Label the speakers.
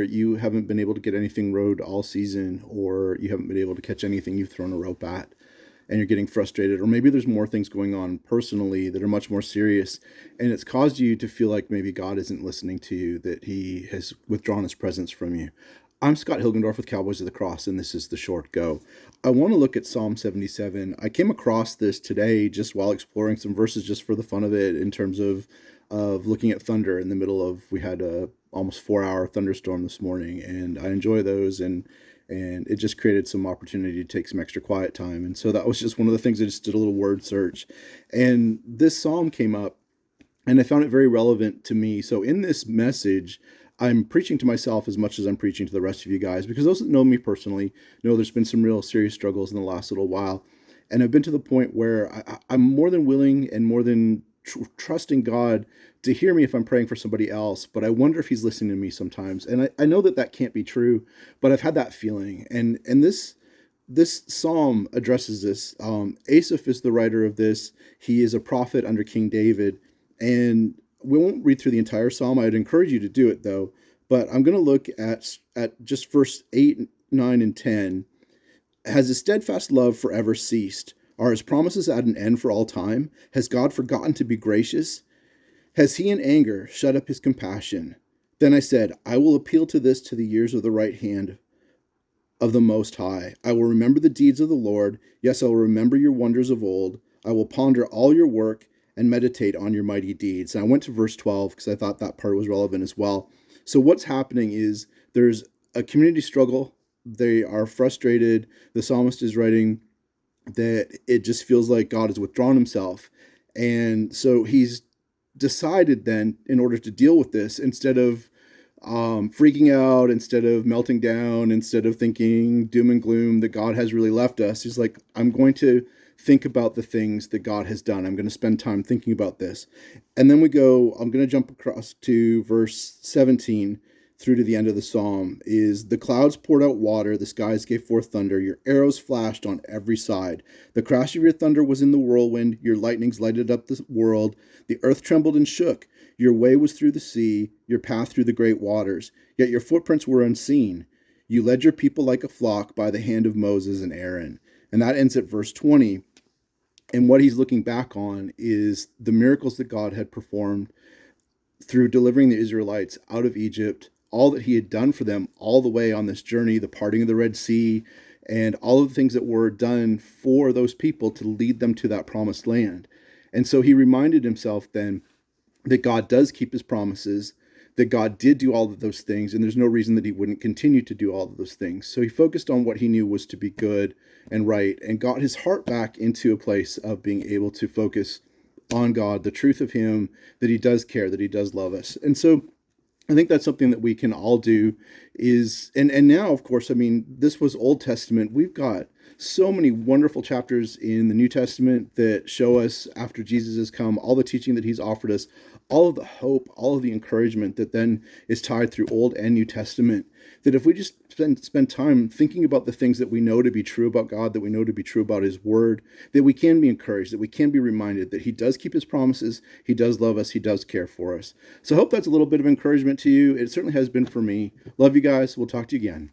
Speaker 1: you haven't been able to get anything rode all season, or you haven't been able to catch anything you've thrown a rope at, and you're getting frustrated, or maybe there's more things going on personally that are much more serious, and it's caused you to feel like maybe God isn't listening to you, that he has withdrawn his presence from you. I'm Scott Hilgendorf with Cowboys of the Cross, and this is the Short Go. I want to look at Psalm 77. I came across this today just while exploring some verses just for the fun of it, in terms of looking at thunder in the middle of, we had a almost 4 hour thunderstorm this morning, and I enjoy those, and it just created some opportunity to take some extra quiet time. And so that was just one of the things. I just did a little word search, and this psalm came up, and I found it very relevant to me. So in this message, I'm preaching to myself as much as I'm preaching to the rest of you guys, because those that know me personally know there's been some real serious struggles in the last little while. And I've been to the point where I'm more than willing and more than trusting God to hear me if I'm praying for somebody else, but I wonder if he's listening to me sometimes. And I know that that can't be true, but I've had that feeling. And this psalm addresses this. Asaph is the writer of this. He is a prophet under King David. And we won't read through the entire psalm. I'd encourage you to do it, though. But I'm going to look at just verse 8, 9, and 10. Has his steadfast love forever ceased? Are his promises at an end for all time? Has God forgotten to be gracious? Has he in anger shut up his compassion? Then I said, I will appeal to the years of the right hand of the Most High. I will remember the deeds of the Lord. Yes, I will remember your wonders of old. I will ponder all your work and meditate on your mighty deeds. And I went to verse 12 because I thought that part was relevant as well. So what's happening is there's a community struggle. They are frustrated. The psalmist is writing that it just feels like God has withdrawn himself. And so he's decided then, in order to deal with this, instead of freaking out, instead of melting down, instead of thinking doom and gloom that God has really left us, he's like, I'm going to think about the things that God has done. I'm going to spend time thinking about this. And then I'm going to jump across to verse 17 through to the end of the psalm. Is the clouds poured out water, the skies gave forth thunder, your arrows flashed on every side. The crash of your thunder was in the whirlwind, your lightnings lighted up the world. The earth trembled and shook. Your way was through the sea, your path through the great waters, yet your footprints were unseen. You led your people like a flock by the hand of Moses and Aaron. And that ends at verse 20. And what he's looking back on is the miracles that God had performed through delivering the Israelites out of Egypt, all that he had done for them all the way on this journey, the parting of the Red Sea, and all of the things that were done for those people to lead them to that promised land. And so he reminded himself then that God does keep his promises, that God did do all of those things, and there's no reason that he wouldn't continue to do all of those things. So he focused on what he knew was to be good and right, and got his heart back into a place of being able to focus on God, the truth of him, that he does care, that he does love us. And so I think that's something that we can all do is, and now, of course, I mean, this was Old Testament. We've got so many wonderful chapters in the New Testament that show us, after Jesus has come, all the teaching that he's offered us, all of the hope, all of the encouragement that then is tied through Old and New Testament, that if we just spend time thinking about the things that we know to be true about God, that we know to be true about his word, that we can be encouraged, that we can be reminded that he does keep his promises, he does love us, he does care for us. So I hope that's a little bit of encouragement to you. It certainly has been for me. Love you guys. We'll talk to you again.